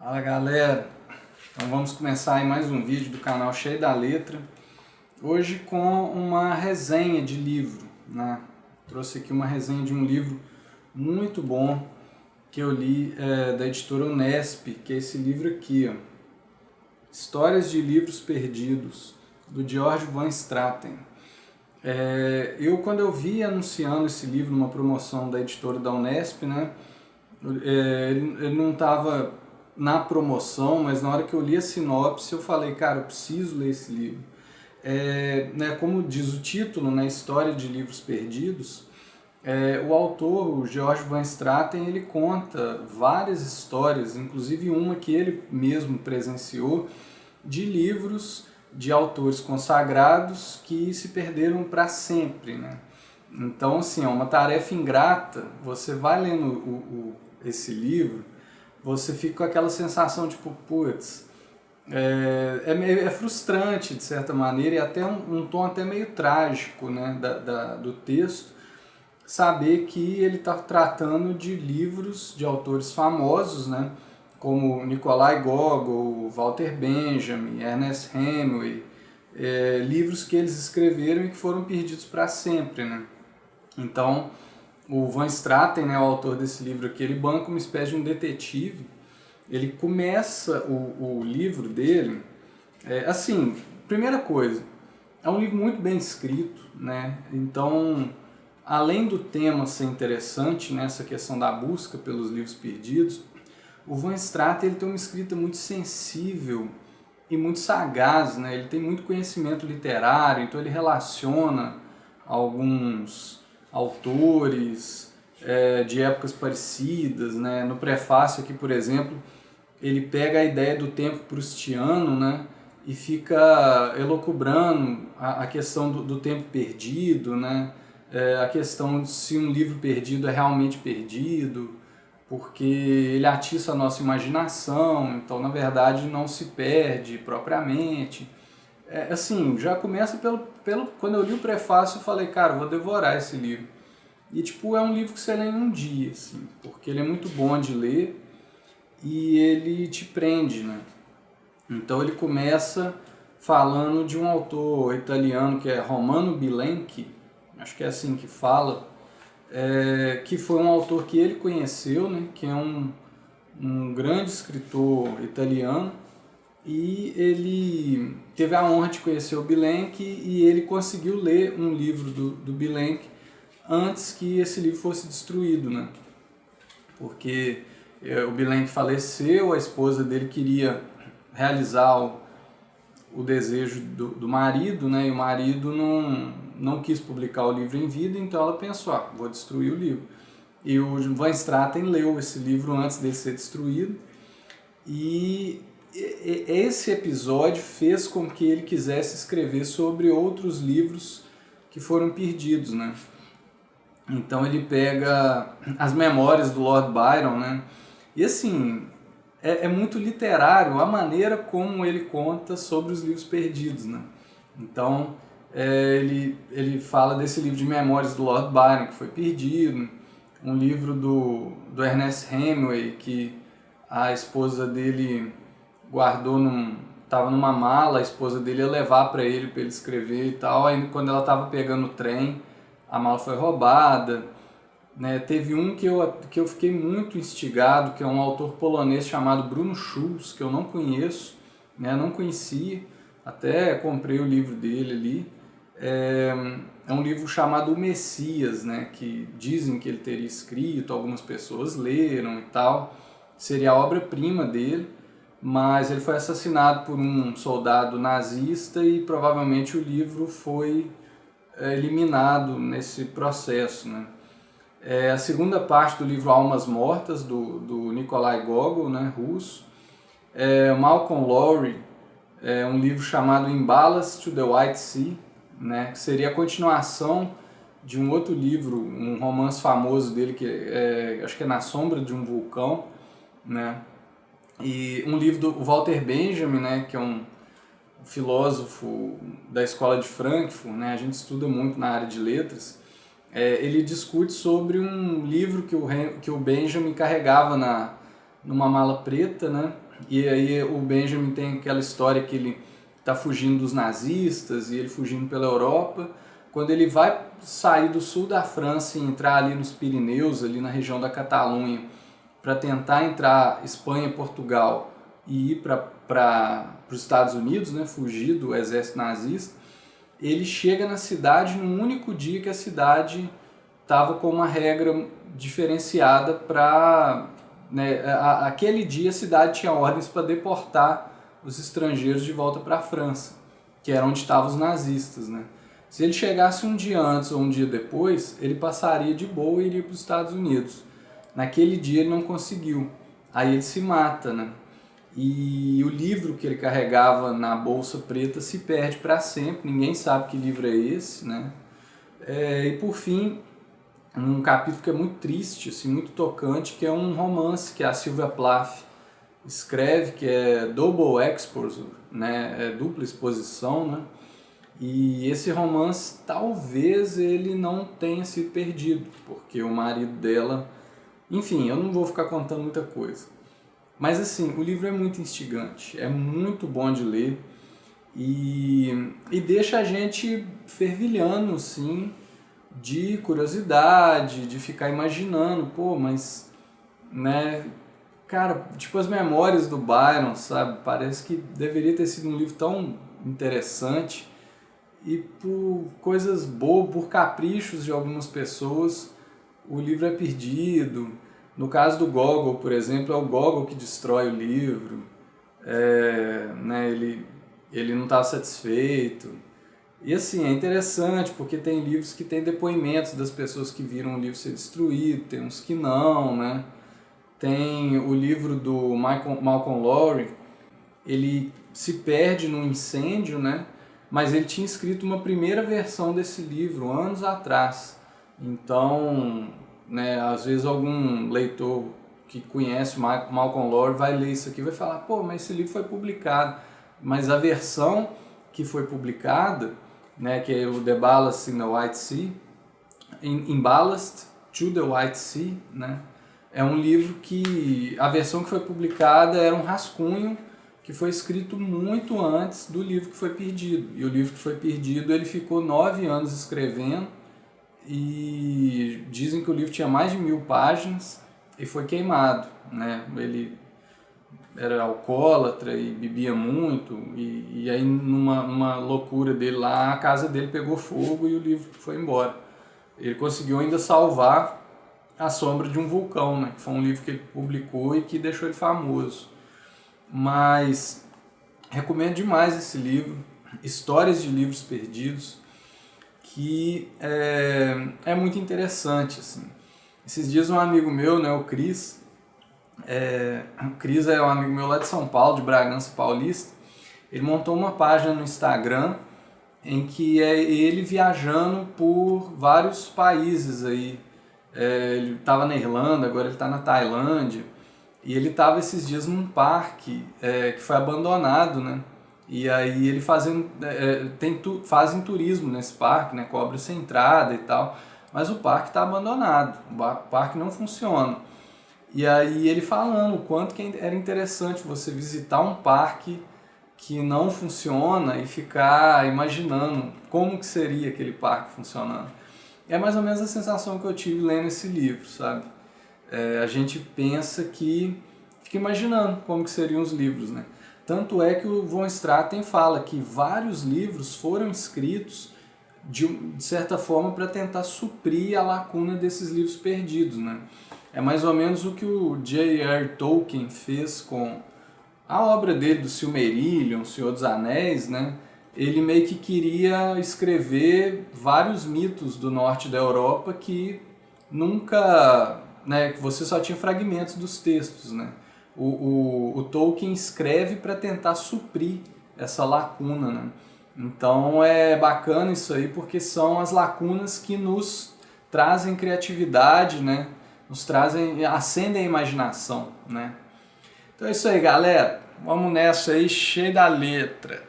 Fala galera, então vamos começar aí mais um vídeo do canal Cheio da Letra. Hoje com uma resenha de livro, né? Trouxe aqui uma resenha de um livro muito bom que eu li da editora Unesp, que é esse livro aqui, ó. Histórias de Livros Perdidos, do George Van Straten. Quando eu vi anunciando esse livro numa promoção da editora da Unesp, né? Ele não estava na promoção, mas na hora que eu li a sinopse eu falei, cara, eu preciso ler esse livro. Como diz o título, né, História de Livros Perdidos, o autor, o George Van Straten, ele conta várias histórias, inclusive uma que ele mesmo presenciou, de livros de autores consagrados que se perderam para sempre, né? Então, assim, é uma tarefa ingrata. Você vai lendo esse livro, você fica com aquela sensação tipo, putz, é frustrante de certa maneira e até um tom até meio trágico, né, do texto, saber que ele está tratando de livros de autores famosos, né, como Nikolai Gogol, Walter Benjamin, Ernest Hemingway, livros que eles escreveram e que foram perdidos para sempre, né? Então, o Van Straten, né, o autor desse livro aqui, ele banca uma espécie de um detetive. Ele começa o livro dele, assim, primeira coisa, é um livro muito bem escrito, né? Então, além do tema ser interessante, né, essa questão da busca pelos livros perdidos, o Van Straten ele tem uma escrita muito sensível e muito sagaz, né? Ele tem muito conhecimento literário, então ele relaciona alguns autores de épocas parecidas, né? No prefácio aqui, por exemplo, ele pega a ideia do tempo proustiano, né? E fica elucubrando a questão do tempo perdido, né? A questão de se um livro perdido é realmente perdido, porque ele atiça a nossa imaginação, então na verdade não se perde propriamente. Assim, já começa quando eu li o prefácio eu falei, cara, vou devorar esse livro. E tipo, é um livro que você lê em um dia, assim, porque ele é muito bom de ler e ele te prende, né? Então ele começa falando de um autor italiano que é Romano Bilenchi, acho que é assim que fala, que foi um autor que ele conheceu, né, que é um grande escritor italiano, e ele teve a honra de conhecer o Bilenchi e ele conseguiu ler um livro do Bilenchi antes que esse livro fosse destruído, né? Porque o Bilenchi faleceu, a esposa dele queria realizar o desejo do marido, né? E o marido não quis publicar o livro em vida, então ela pensou, vou destruir o livro. E o Van Straten leu esse livro antes dele ser destruído, e esse episódio fez com que ele quisesse escrever sobre outros livros que foram perdidos, né? Então ele pega as memórias do Lord Byron, né? E assim, é muito literário a maneira como ele conta sobre os livros perdidos, né? Então, ele fala desse livro de memórias do Lord Byron, que foi perdido, um livro do Ernest Hemingway, que a esposa dele guardou estava numa mala, a esposa dele ia levar para ele escrever e tal, aí quando ela estava pegando o trem, a mala foi roubada, né? Teve um que eu fiquei muito instigado, que é um autor polonês chamado Bruno Schulz, que eu não conheço, né? Não conhecia, até comprei o livro dele ali. É um livro chamado O Messias, né? Que dizem que ele teria escrito, algumas pessoas leram e tal, seria a obra-prima dele, mas ele foi assassinado por um soldado nazista e provavelmente o livro foi eliminado nesse processo, né? A segunda parte do livro Almas Mortas, do Nikolai Gogol, né, russo. Malcolm Lowry, um livro chamado In Ballast to the White Sea, né, que seria a continuação de um outro livro, um romance famoso dele, que acho que é Na Sombra de um Vulcão, né? E um livro do Walter Benjamin, né, que é um filósofo da escola de Frankfurt, né, a gente estuda muito na área de letras. Ele discute sobre um livro que o Benjamin carregava numa mala preta, né, E aí o Benjamin tem aquela história que ele está fugindo dos nazistas e ele fugindo pela Europa. Quando ele vai sair do sul da França e entrar ali nos Pirineus, ali na região da Catalunha, para tentar entrar Espanha e Portugal e ir para os Estados Unidos, né, fugir do exército nazista, ele chega na cidade num único dia que a cidade estava com uma regra diferenciada para... Né, aquele dia a cidade tinha ordens para deportar os estrangeiros de volta para a França, que era onde estavam os nazistas, né? Se ele chegasse um dia antes ou um dia depois, ele passaria de boa e iria para os Estados Unidos. Naquele dia ele não conseguiu, aí ele se mata, né? E o livro que ele carregava na bolsa preta se perde para sempre, ninguém sabe que livro é esse, né? E por fim, um capítulo que é muito triste, assim, muito tocante, que é um romance que a Sylvia Plath escreve, que é Double Exposure, né? É dupla exposição, né? E esse romance talvez ele não tenha sido perdido, porque o marido dela... Enfim, eu não vou ficar contando muita coisa. Mas assim, o livro é muito instigante, é muito bom de ler e deixa a gente fervilhando, assim, de curiosidade, de ficar imaginando, pô, mas, né, cara, tipo as memórias do Byron, sabe? Parece que deveria ter sido um livro tão interessante e por coisas boas, por caprichos de algumas pessoas, o livro é perdido. No caso do Gogol, por exemplo, é o Gogol que destrói o livro, né, ele não estava satisfeito. E assim, é interessante porque tem livros que tem depoimentos das pessoas que viram o livro ser destruído, tem uns que não, né? Tem o livro do Malcolm Lowry, ele se perde num incêndio, né? Mas ele tinha escrito uma primeira versão desse livro anos atrás. Então, né, às vezes algum leitor que conhece o Malcolm Lowry vai ler isso aqui e vai falar, pô, mas esse livro foi publicado. Mas a versão que foi publicada, né, que é o The Ballast in the White Sea, In Ballast to the White Sea, né, é um livro que a versão que foi publicada era um rascunho que foi escrito muito antes do livro que foi perdido. E o livro que foi perdido ele ficou 9 anos escrevendo e dizem que o livro tinha mais de 1000 páginas e foi queimado, né? Ele era alcoólatra e bebia muito e aí numa loucura dele lá, a casa dele pegou fogo e o livro foi embora. Ele conseguiu ainda salvar A Sombra de um Vulcão, né? Que foi um livro que ele publicou e que deixou ele famoso. Mas recomendo demais esse livro, Histórias de Livros Perdidos, que é muito interessante, assim. Esses dias um amigo meu, né, o Cris é um amigo meu lá de São Paulo, de Bragança Paulista, ele montou uma página no Instagram em que é ele viajando por vários países aí. Ele estava na Irlanda, agora ele está na Tailândia, e ele estava esses dias num parque que foi abandonado, né? E aí ele fazem turismo nesse parque, né? Cobra-se entrada e tal, mas o parque está abandonado, o parque não funciona. E aí ele falando o quanto que era interessante você visitar um parque que não funciona e ficar imaginando como que seria aquele parque funcionando. É mais ou menos a sensação que eu tive lendo esse livro, sabe? A gente pensa que fica imaginando como que seriam os livros, né? Tanto é que o von Straten fala que vários livros foram escritos de certa forma para tentar suprir a lacuna desses livros perdidos, né? É mais ou menos o que o J.R. Tolkien fez com a obra dele do Silmarillion, Senhor dos Anéis, né? Ele meio que queria escrever vários mitos do norte da Europa que nunca, né, que você só tinha fragmentos dos textos, né? O Tolkien escreve para tentar suprir essa lacuna, né? Então é bacana isso aí porque são as lacunas que nos trazem criatividade, né? Acendem a imaginação, né? Então é isso aí, galera. Vamos nessa aí, cheio da letra.